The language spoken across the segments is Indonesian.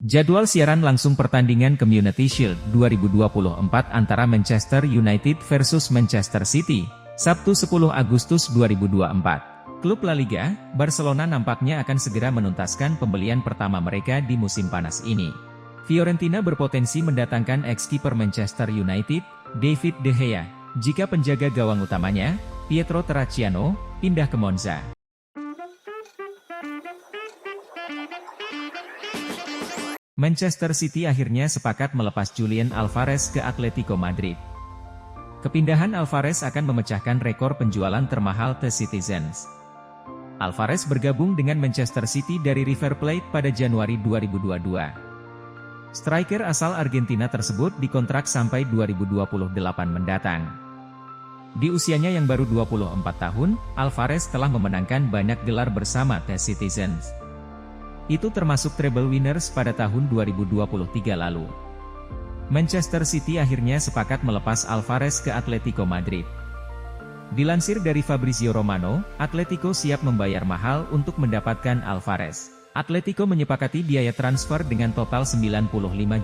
Jadwal siaran langsung pertandingan Community Shield 2024 antara Manchester United versus Manchester City, Sabtu 10 Agustus 2024. Klub La Liga, Barcelona nampaknya akan segera menuntaskan pembelian pertama mereka di musim panas ini. Fiorentina berpotensi mendatangkan ex-kiper Manchester United, David De Gea, jika penjaga gawang utamanya, Pietro Terracciano, pindah ke Monza. Manchester City akhirnya sepakat melepas Julian Alvarez ke Atletico Madrid. Kepindahan Alvarez akan memecahkan rekor penjualan termahal The Citizens. Alvarez bergabung dengan Manchester City dari River Plate pada Januari 2022. Striker asal Argentina tersebut dikontrak sampai 2028 mendatang. Di usianya yang baru 24 tahun, Alvarez telah memenangkan banyak gelar bersama The Citizens. Itu termasuk treble winners pada tahun 2023 lalu. Manchester City akhirnya sepakat melepas Alvarez ke Atletico Madrid. Dilansir dari Fabrizio Romano, Atletico siap membayar mahal untuk mendapatkan Alvarez. Atletico menyepakati biaya transfer dengan total 95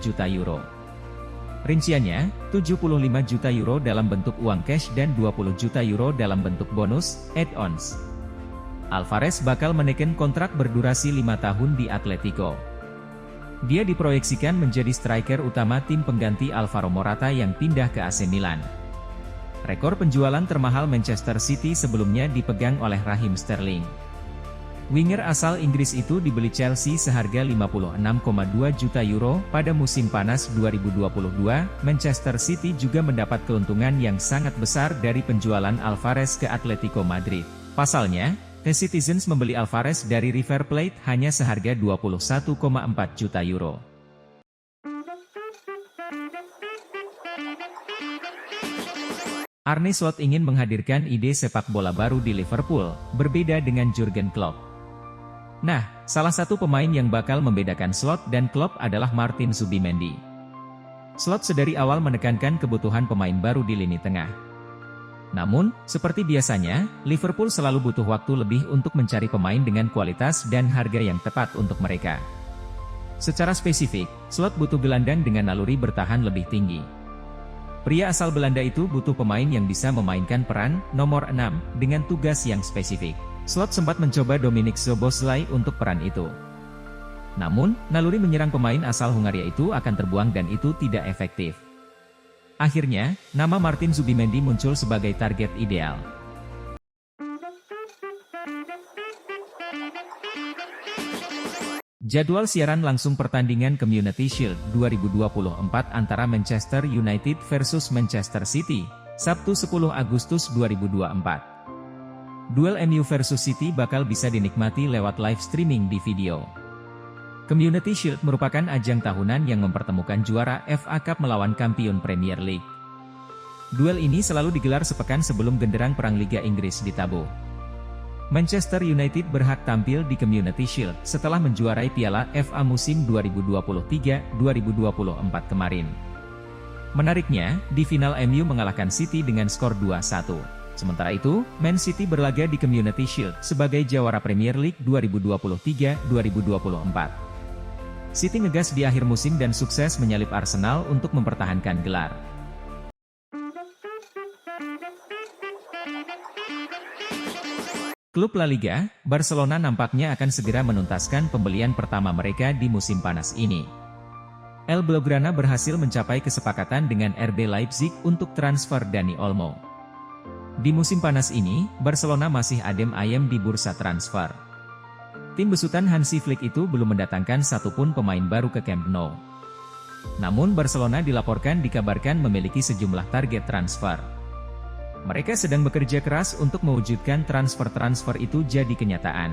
juta euro. Rinciannya, 75 juta euro dalam bentuk uang cash dan 20 juta euro dalam bentuk bonus, add-ons. Alvarez bakal menekan kontrak berdurasi 5 tahun di Atletico. Dia diproyeksikan menjadi striker utama tim pengganti Alvaro Morata yang pindah ke AC Milan. Rekor penjualan termahal Manchester City sebelumnya dipegang oleh Raheem Sterling. Winger asal Inggris itu dibeli Chelsea seharga 56,2 juta euro pada musim panas 2022. Manchester City juga mendapat keuntungan yang sangat besar dari penjualan Alvarez ke Atletico Madrid. Pasalnya, The Citizens membeli Alvarez dari River Plate hanya seharga 21,4 juta euro. Arne Slot ingin menghadirkan ide sepak bola baru di Liverpool, berbeda dengan Jurgen Klopp. Nah, salah satu pemain yang bakal membedakan Slot dan Klopp adalah Martin Zubimendi. Slot sedari awal menekankan kebutuhan pemain baru di lini tengah. Namun, seperti biasanya, Liverpool selalu butuh waktu lebih untuk mencari pemain dengan kualitas dan harga yang tepat untuk mereka. Secara spesifik, Slot butuh gelandang dengan naluri bertahan lebih tinggi. Pria asal Belanda itu butuh pemain yang bisa memainkan peran nomor 6 dengan tugas yang spesifik. Slot sempat mencoba Dominik Szoboszlai untuk peran itu. Namun, naluri menyerang pemain asal Hungaria itu akan terbuang dan itu tidak efektif. Akhirnya, nama Martin Zubimendi muncul sebagai target ideal. Jadwal siaran langsung pertandingan Community Shield 2024 antara Manchester United versus Manchester City, Sabtu 10 Agustus 2024. Duel MU versus City bakal bisa dinikmati lewat live streaming di video. Community Shield merupakan ajang tahunan yang mempertemukan juara FA Cup melawan kampiun Premier League. Duel ini selalu digelar sepekan sebelum genderang Perang Liga Inggris ditabuh. Manchester United berhak tampil di Community Shield setelah menjuarai Piala FA musim 2023-2024 kemarin. Menariknya, di final MU mengalahkan City dengan skor 2-1. Sementara itu, Man City berlaga di Community Shield sebagai jawara Premier League 2023-2024. City ngegas di akhir musim dan sukses menyalip Arsenal untuk mempertahankan gelar. Klub La Liga, Barcelona nampaknya akan segera menuntaskan pembelian pertama mereka di musim panas ini. El Blaugrana berhasil mencapai kesepakatan dengan RB Leipzig untuk transfer Dani Olmo. Di musim panas ini, Barcelona masih adem ayem di bursa transfer. Tim besutan Hansi Flick itu belum mendatangkan satupun pemain baru ke Camp Nou. Namun Barcelona dikabarkan memiliki sejumlah target transfer. Mereka sedang bekerja keras untuk mewujudkan transfer-transfer itu jadi kenyataan.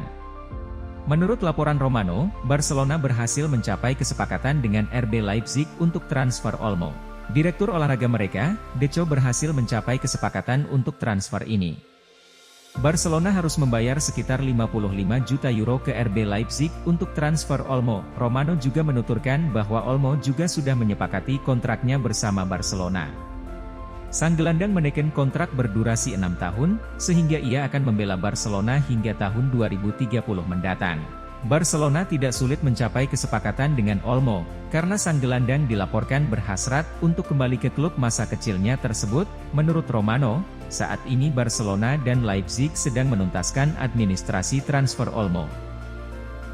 Menurut laporan Romano, Barcelona berhasil mencapai kesepakatan dengan RB Leipzig untuk transfer Olmo. Direktur olahraga mereka, Deco berhasil mencapai kesepakatan untuk transfer ini. Barcelona harus membayar sekitar 55 juta euro ke RB Leipzig untuk transfer Olmo. Romano juga menuturkan bahwa Olmo juga sudah menyepakati kontraknya bersama Barcelona. Sang gelandang menekan kontrak berdurasi 6 tahun, sehingga ia akan membela Barcelona hingga tahun 2030 mendatang. Barcelona tidak sulit mencapai kesepakatan dengan Olmo, karena sang gelandang dilaporkan berhasrat untuk kembali ke klub masa kecilnya tersebut. Menurut Romano, saat ini Barcelona dan Leipzig sedang menuntaskan administrasi transfer Olmo.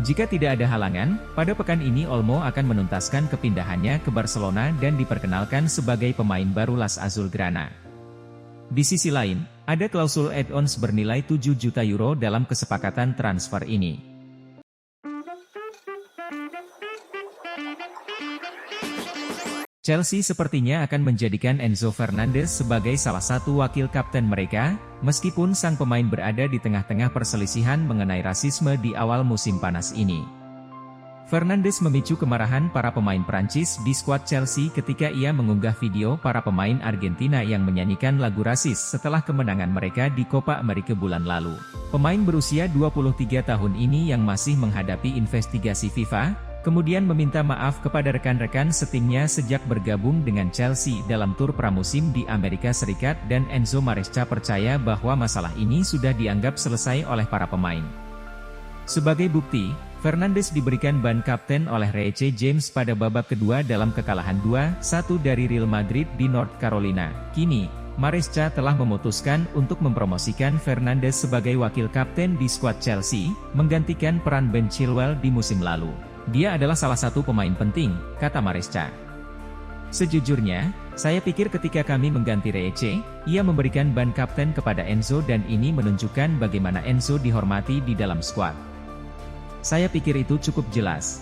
Jika tidak ada halangan, pada pekan ini Olmo akan menuntaskan kepindahannya ke Barcelona dan diperkenalkan sebagai pemain baru Las Azulgrana. Di sisi lain, ada klausul add-ons bernilai 7 juta euro dalam kesepakatan transfer ini. Chelsea sepertinya akan menjadikan Enzo Fernandez sebagai salah satu wakil kapten mereka, meskipun sang pemain berada di tengah-tengah perselisihan mengenai rasisme di awal musim panas ini. Fernandes memicu kemarahan para pemain Prancis di skuad Chelsea ketika ia mengunggah video para pemain Argentina yang menyanyikan lagu rasis setelah kemenangan mereka di Copa America bulan lalu. Pemain berusia 23 tahun ini yang masih menghadapi investigasi FIFA, kemudian meminta maaf kepada rekan-rekan setimnya sejak bergabung dengan Chelsea dalam tur pramusim di Amerika Serikat, dan Enzo Maresca percaya bahwa masalah ini sudah dianggap selesai oleh para pemain. Sebagai bukti, Fernandes diberikan ban kapten oleh Reece James pada babak kedua dalam kekalahan 2-1 dari Real Madrid di North Carolina. Kini, Maresca telah memutuskan untuk mempromosikan Fernandes sebagai wakil kapten di skuad Chelsea, menggantikan peran Ben Chilwell di musim lalu. Dia adalah salah satu pemain penting, kata Maresca. Sejujurnya, saya pikir ketika kami mengganti Reece, ia memberikan ban kapten kepada Enzo dan ini menunjukkan bagaimana Enzo dihormati di dalam skuad. Saya pikir itu cukup jelas.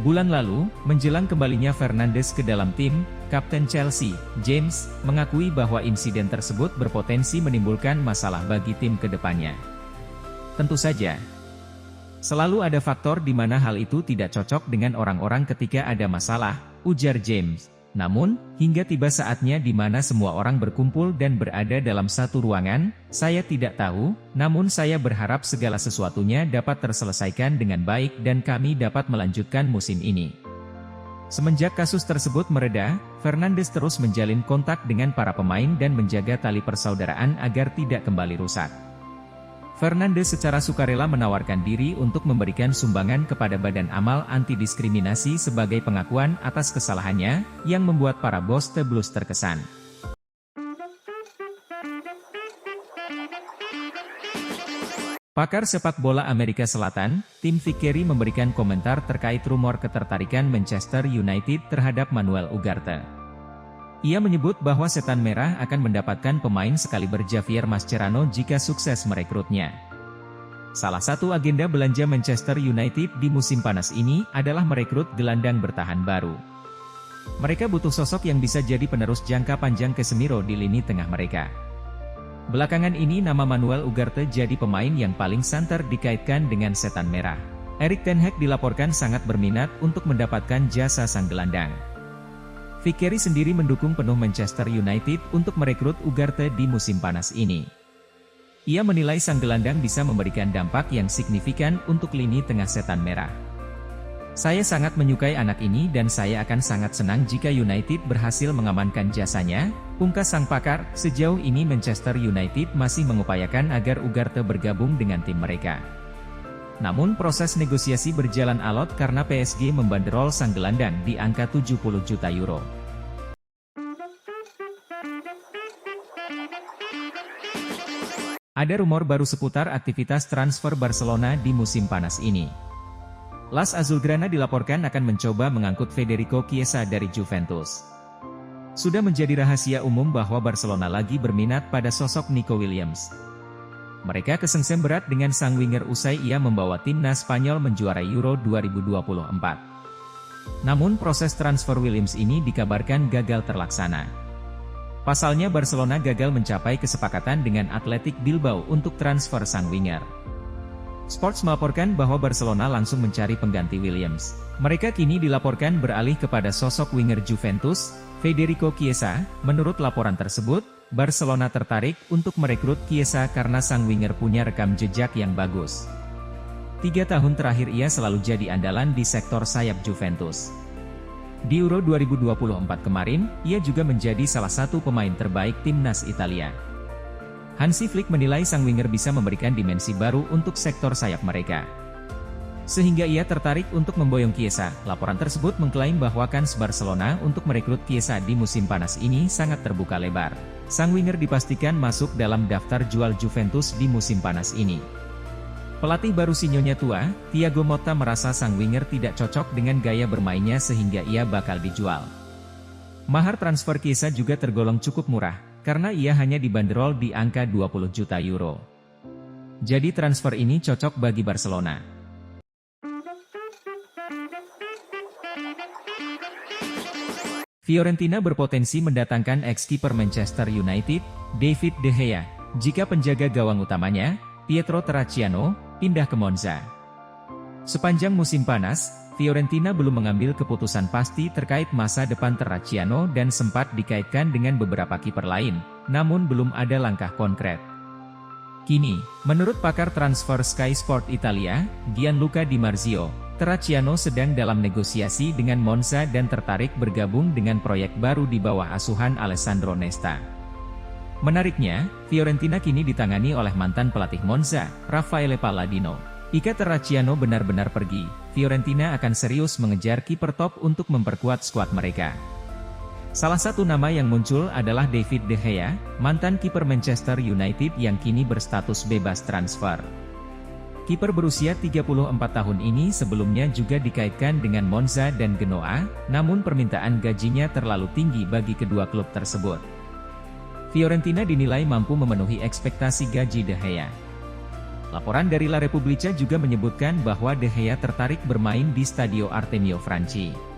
Bulan lalu, menjelang kembalinya Fernandes ke dalam tim, Kapten Chelsea, James, mengakui bahwa insiden tersebut berpotensi menimbulkan masalah bagi tim ke depannya. Tentu saja, selalu ada faktor di mana hal itu tidak cocok dengan orang-orang ketika ada masalah, ujar James. Namun, hingga tiba saatnya di mana semua orang berkumpul dan berada dalam satu ruangan, saya tidak tahu, namun saya berharap segala sesuatunya dapat terselesaikan dengan baik dan kami dapat melanjutkan musim ini. Semenjak kasus tersebut mereda, Fernandes terus menjalin kontak dengan para pemain dan menjaga tali persaudaraan agar tidak kembali rusak. Fernandes secara sukarela menawarkan diri untuk memberikan sumbangan kepada Badan Amal Anti-Diskriminasi sebagai pengakuan atas kesalahannya, yang membuat para bos The Blues terkesan. Pakar sepak bola Amerika Selatan, Tim Vickery memberikan komentar terkait rumor ketertarikan Manchester United terhadap Manuel Ugarte. Ia menyebut bahwa Setan Merah akan mendapatkan pemain sekaliber Javier Mascherano jika sukses merekrutnya. Salah satu agenda belanja Manchester United di musim panas ini adalah merekrut gelandang bertahan baru. Mereka butuh sosok yang bisa jadi penerus jangka panjang Casemiro di lini tengah mereka. Belakangan ini nama Manuel Ugarte jadi pemain yang paling santer dikaitkan dengan Setan Merah. Erik ten Hag dilaporkan sangat berminat untuk mendapatkan jasa sang gelandang. Vickery sendiri mendukung penuh Manchester United untuk merekrut Ugarte di musim panas ini. Ia menilai sang gelandang bisa memberikan dampak yang signifikan untuk lini tengah Setan Merah. Saya sangat menyukai anak ini dan saya akan sangat senang jika United berhasil mengamankan jasanya, pungkas sang pakar. Sejauh ini Manchester United masih mengupayakan agar Ugarte bergabung dengan tim mereka. Namun proses negosiasi berjalan alot karena PSG membanderol sang gelandang di angka 70 juta euro. Ada rumor baru seputar aktivitas transfer Barcelona di musim panas ini. Las Azulgrana dilaporkan akan mencoba mengangkut Federico Chiesa dari Juventus. Sudah menjadi rahasia umum bahwa Barcelona lagi berminat pada sosok Nico Williams. Mereka kesengsem berat dengan sang winger usai ia membawa timnas Spanyol menjuarai Euro 2024. Namun proses transfer Williams ini dikabarkan gagal terlaksana. Pasalnya Barcelona gagal mencapai kesepakatan dengan Athletic Bilbao untuk transfer sang winger. Sports melaporkan bahwa Barcelona langsung mencari pengganti Williams. Mereka kini dilaporkan beralih kepada sosok winger Juventus, Federico Chiesa. Menurut laporan tersebut, Barcelona tertarik untuk merekrut Chiesa karena sang winger punya rekam jejak yang bagus. 3 tahun terakhir ia selalu jadi andalan di sektor sayap Juventus. Di Euro 2024 kemarin, ia juga menjadi salah satu pemain terbaik timnas Italia. Hansi Flick menilai sang winger bisa memberikan dimensi baru untuk sektor sayap mereka. sehingga ia tertarik untuk memboyong Chiesa. Laporan tersebut mengklaim bahwa kans Barcelona untuk merekrut Chiesa di musim panas ini sangat terbuka lebar. Sang winger dipastikan masuk dalam daftar jual Juventus di musim panas ini. Pelatih baru sinyonya tua, Thiago Motta merasa sang winger tidak cocok dengan gaya bermainnya sehingga ia bakal dijual. Mahar transfer Chiesa juga tergolong cukup murah, karena ia hanya dibanderol di angka 20 juta euro. Jadi transfer ini cocok bagi Barcelona. Fiorentina berpotensi mendatangkan ex-kiper Manchester United, David De Gea, jika penjaga gawang utamanya, Pietro Terracciano, pindah ke Monza. Sepanjang musim panas, Fiorentina belum mengambil keputusan pasti terkait masa depan Terracciano dan sempat dikaitkan dengan beberapa kiper lain, namun belum ada langkah konkret. Kini, menurut pakar transfer Sky Sport Italia, Gianluca Di Marzio, Terracciano sedang dalam negosiasi dengan Monza dan tertarik bergabung dengan proyek baru di bawah asuhan Alessandro Nesta. Menariknya, Fiorentina kini ditangani oleh mantan pelatih Monza, Raffaele Palladino. Jika Terracciano benar-benar pergi, Fiorentina akan serius mengejar kiper top untuk memperkuat skuad mereka. Salah satu nama yang muncul adalah David De Gea, mantan kiper Manchester United yang kini berstatus bebas transfer. Kiper berusia 34 tahun ini sebelumnya juga dikaitkan dengan Monza dan Genoa, namun permintaan gajinya terlalu tinggi bagi kedua klub tersebut. Fiorentina dinilai mampu memenuhi ekspektasi gaji De Gea. Laporan dari La Repubblica juga menyebutkan bahwa De Gea tertarik bermain di Stadio Artemio Franchi.